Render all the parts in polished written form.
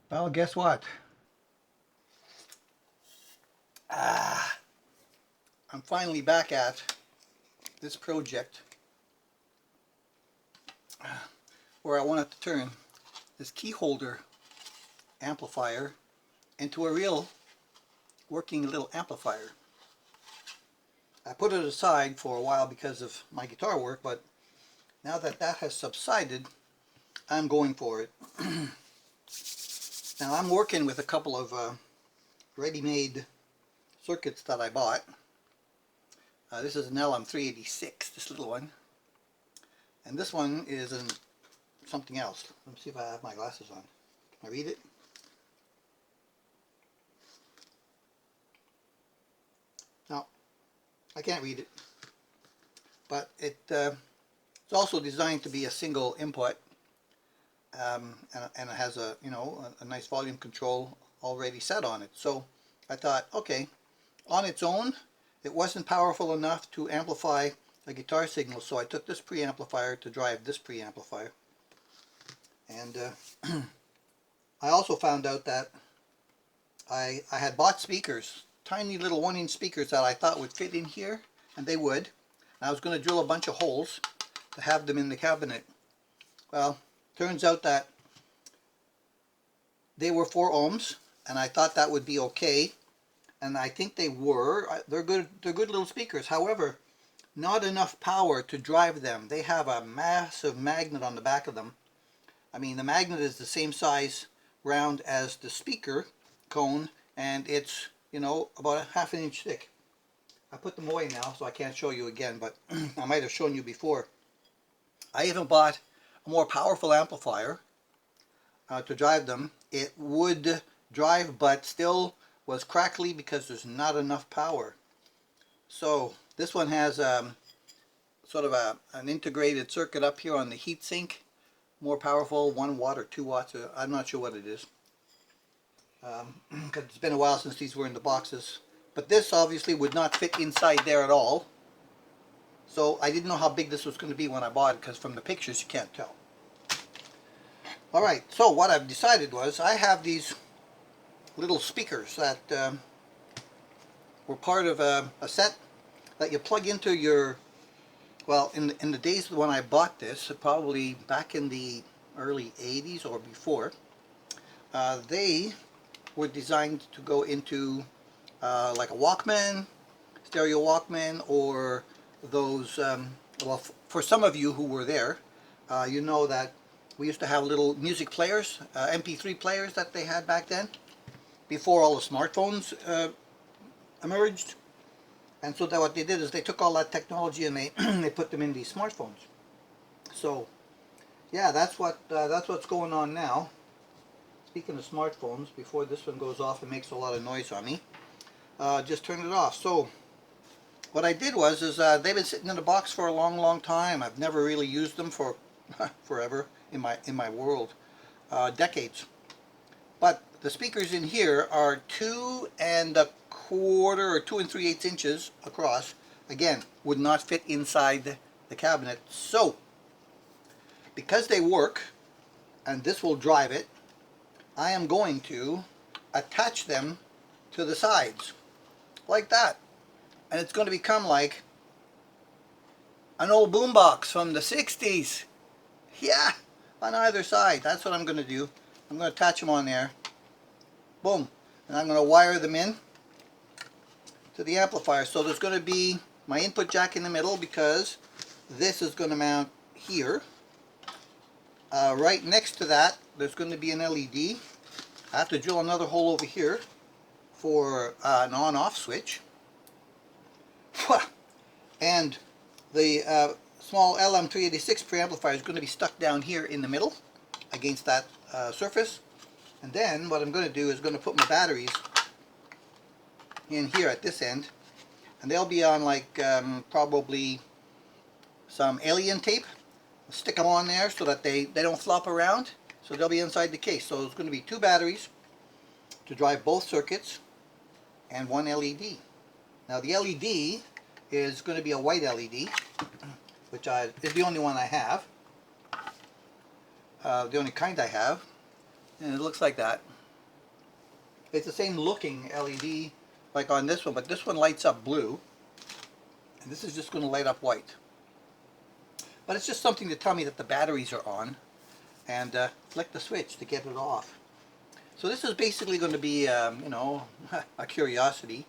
Well, guess what? I'm finally back at this project where I wanted to turn this key holder amplifier into a real working little amplifier. I put it aside for a while because of my guitar work, but now that that has subsided, I'm going for it. Now I'm working with a couple of ready-made circuits that I bought. This is an LM386, this little one. And this one is something else. Let me see if I have my glasses on. Can I read it? No, I can't read it. But it's also designed to be a single input. And it has a a nice volume control already set on it. So I thought, okay, on its own it wasn't powerful enough to amplify a guitar signal, so I took this preamplifier to drive this preamplifier. And I also found out that I had bought speakers, tiny little 1-inch speakers that I thought would fit in here, and they would. And I was going to drill a bunch of holes to have them in the cabinet. Well, turns out that they were 4 ohms, and I thought that would be okay, and I think they were. They're good little speakers. However, not enough power to drive them. They have a massive magnet on the back of them. I mean, the magnet is the same size round as the speaker cone, and it's, about a ½ inch thick. I put them away now, so I can't show you again, but I might have shown you before. I even bought a more powerful amplifier to drive them. It would drive, but still was crackly because there's not enough power. So this one has sort of an integrated circuit up here on the heatsink, more powerful, 1 watt or 2 watts. I'm not sure what it is, because it's been a while since these were in the boxes. But this obviously would not fit inside there at all. So I didn't know how big this was going to be when I bought it, because from the pictures you can't tell. Alright, so what I've decided was I have these little speakers that were part of a set that you plug into your, well, in the days when I bought this, probably back in the early 80s or before, they were designed to go into like a Walkman, stereo Walkman, or those, well, for some of you who were there, you know that we used to have little music players, MP3 players that they had back then, before all the smartphones emerged. And so that what they did is they took all that technology and they they put them in these smartphones. So yeah, that's what's going on now. Speaking of smartphones, before this one goes off and makes a lot of noise on me, just turn it off. So what I did was they've been sitting in a box for a long time. I've never really used them for forever in my world, decades. But the speakers in here are 2 1/4 or 2 3/8 inches across. Again, would not fit inside the cabinet. So because they work and this will drive it, I am going to attach them to the sides like that, and it's going to become like an old boombox from the 60s. Yeah, on either side. That's what I'm going to do. I'm going to attach them on there. Boom. And I'm going to wire them in to the amplifier. So there's going to be my input jack in the middle, because this is going to mount here. Right next to that, there's going to be an LED. I have to drill another hole over here for an on-off switch. And the small LM386 preamplifier is going to be stuck down here in the middle against that surface. And then what I'm going to do is going to put my batteries in here at this end, and they'll be on like probably some alien tape. I'll stick them on there so that they don't flop around, so they'll be inside the case. So there's going to be 2 batteries to drive both circuits and 1 LED. Now the LED is going to be a white LED, which is the only one I have, the only kind I have, and it looks like that. It's the same looking LED like on this one, but this one lights up blue, and this is just going to light up white. But it's just something to tell me that the batteries are on, and flick the switch to get it off. So this is basically going to be, you know, a curiosity.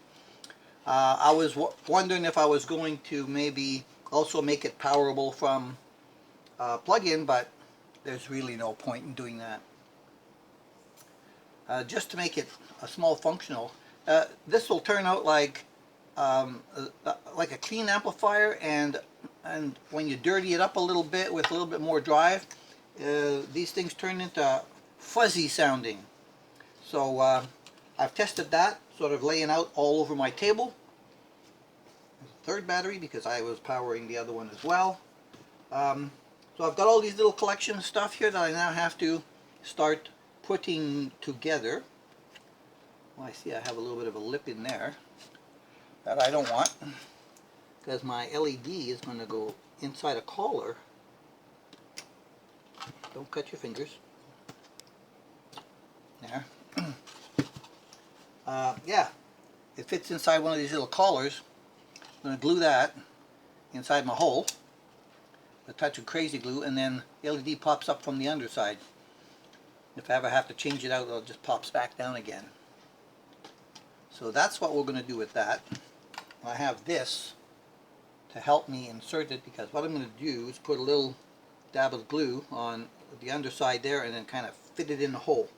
I was wondering if I was going to maybe also make it powerable from plug-in, but there's really no point in doing that. Just to make it a small functional, this will turn out like a clean amplifier, and when you dirty it up a little bit with a little bit more drive, these things turn into fuzzy sounding. So I've tested that, sort of laying out all over my table. There's a third battery because I was powering the other one as well. So I've got all these little collection of stuff here that I now have to start putting together. Well, I see I have a little bit of a lip in there that I don't want, because my LED is going to go inside a collar. Don't cut your fingers. There. Yeah, it fits inside one of these little collars. I'm going to glue that inside my hole, a touch of crazy glue, and then the LED pops up from the underside. If I ever have to change it out, it just pops back down again. So that's what we're going to do with that. I have this to help me insert it, because what I'm going to do is put a little dab of glue on the underside there and then kind of fit it in the hole.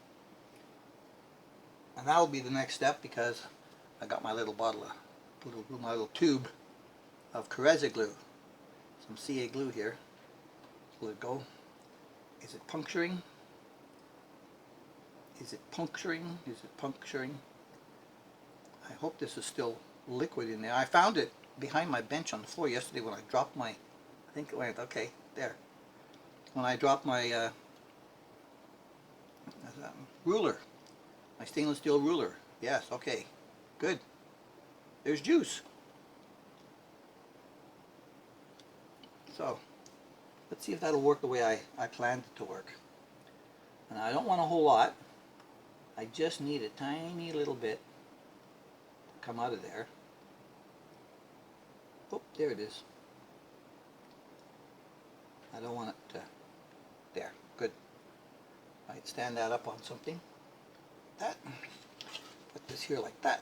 And that'll be the next step, because I got my little bottle of, my little tube of Carezza glue. Some CA glue here. Let it go. Is it puncturing? Is it puncturing? Is it puncturing? I hope this is still liquid in there. I found it behind my bench on the floor yesterday when I dropped my, I think it went, okay, there. When I dropped my ruler, my stainless steel ruler. Yes, okay, good. There's juice. So, let's see if that'll work the way I planned it to work. And I don't want a whole lot. I just need a tiny little bit to come out of there. Oh, there it is. I don't want it to, there, good. Right, stand that up on something. That. Put this here like that.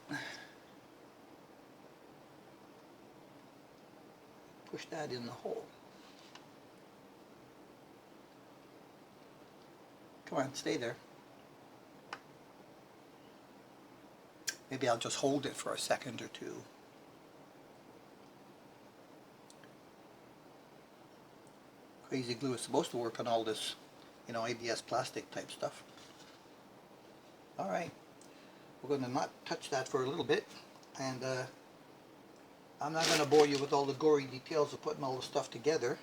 Push that in the hole. Come on, stay there. Maybe I'll just hold it for a second or two. Crazy glue is supposed to work on all this, you know, ABS plastic type stuff. Alright, we're going to not touch that for a little bit, and I'm not going to bore you with all the gory details of putting all the stuff together.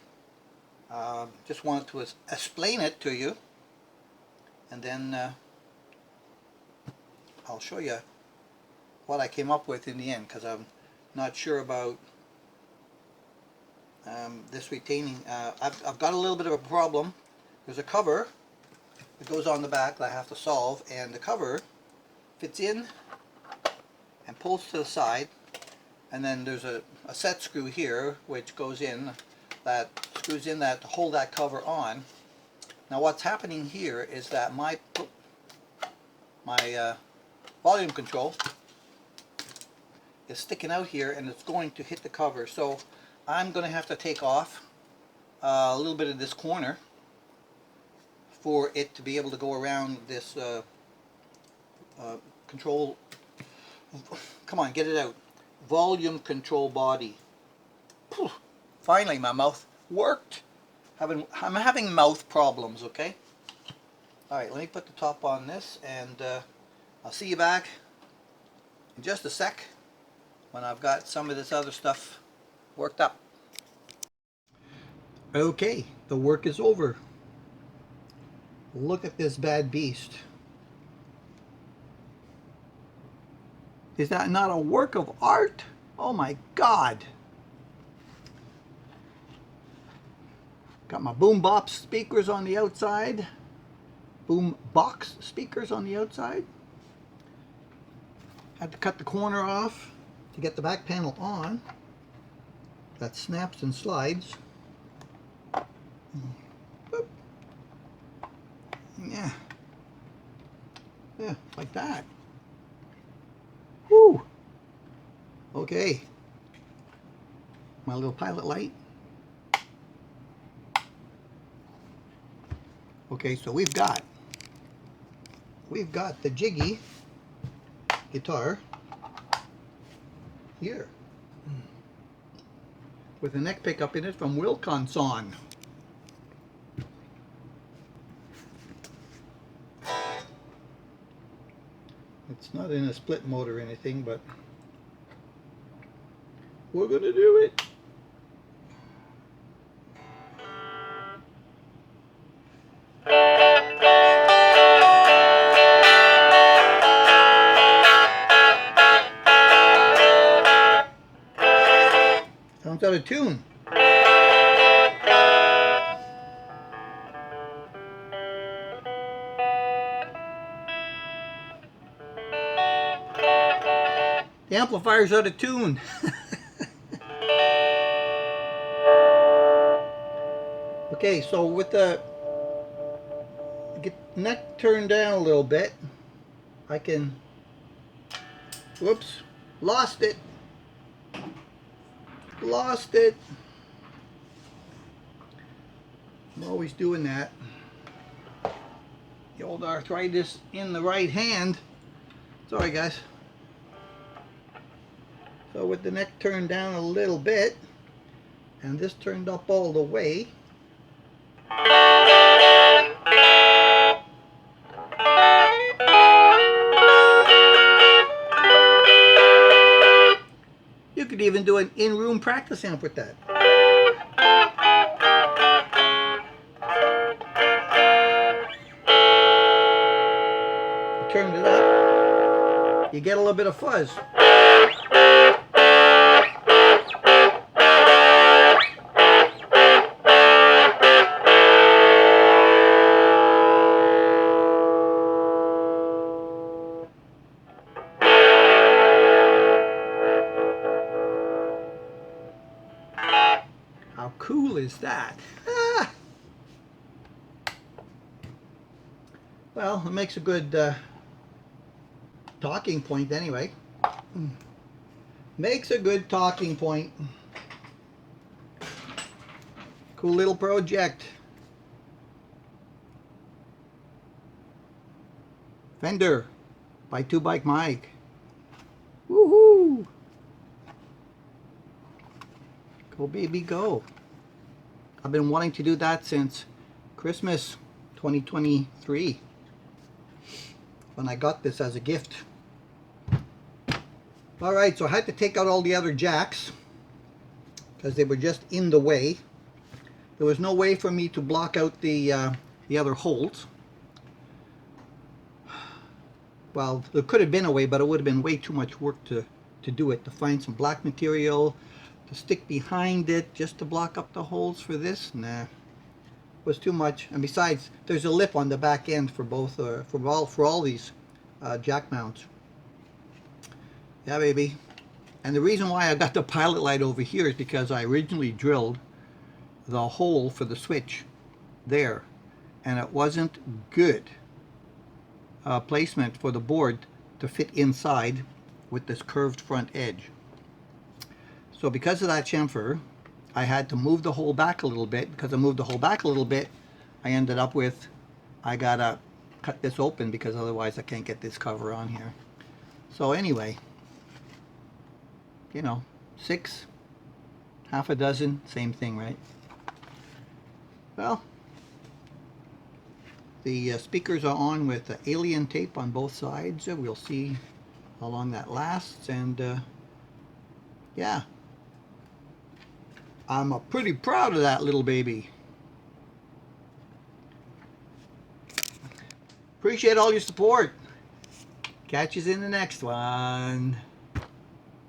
Just wanted to explain it to you, and then I'll show you what I came up with in the end, because I'm not sure about this retaining. I've got a little bit of a problem. There's a cover that goes on the back that I have to solve, and the cover fits in and pulls to the side, and then there's a set screw here which goes in, that screws in that to hold that cover on. Now what's happening here is that my volume control is sticking out here, and it's going to hit the cover. So I'm going to have to take off a little bit of this corner for it to be able to go around this control. Come on, get it out. Volume control body. Whew, finally, my mouth worked. I'm having mouth problems, okay? Alright, let me put the top on this, and I'll see you back in just a sec when I've got some of this other stuff worked up. Okay, the work is over. Look at this bad beast. Is that not a work of art? Oh my God. Got my boom box speakers on the outside. Boom box speakers on the outside. Had to cut the corner off to get the back panel on. That snaps and slides. Boop. Yeah. Yeah, like that. Whew. Okay. My little pilot light. Okay, so we've got the Jiggy guitar here with a neck pickup in it from Wilkinson. It's not in a split mode or anything, but we're gonna do it. Sounds out of tune. The amplifier's out of tune. Okay, so with the neck turned down a little bit, I can, whoops, lost it. I'm always doing that. The old arthritis in the right hand. Sorry guys. So with the neck turned down a little bit, and this turned up all the way, you could even do an in-room practice amp with that. You turned it up, you get a little bit of fuzz. How cool is that? Ah. Well, it makes a good talking point anyway. Makes a good talking point. Cool little project. Fender by 2-Bike Mike. Woohoo! Go baby go. I've been wanting to do that since Christmas 2023 when I got this as a gift. Alright, so I had to take out all the other jacks because they were just in the way. There was no way for me to block out the other holes. Well, there could have been a way, but it would have been way too much work to do it, to find some black material to stick behind it just to block up the holes for this. Nah, it was too much. And besides, there's a lip on the back end for both, for all these jack mounts. Yeah, baby. And the reason why I got the pilot light over here is because I originally drilled the hole for the switch there, and it wasn't good placement for the board to fit inside with this curved front edge. So because of that chamfer, I had to move the hole back a little bit. Because I moved the hole back a little bit, I ended up with, I gotta cut this open because otherwise I can't get this cover on here. So anyway, you know, 6, half a dozen, same thing, right? Well, the speakers are on with alien tape on both sides. We'll see how long that lasts, and yeah, I'm pretty proud of that little baby. Appreciate all your support. Catch you in the next one.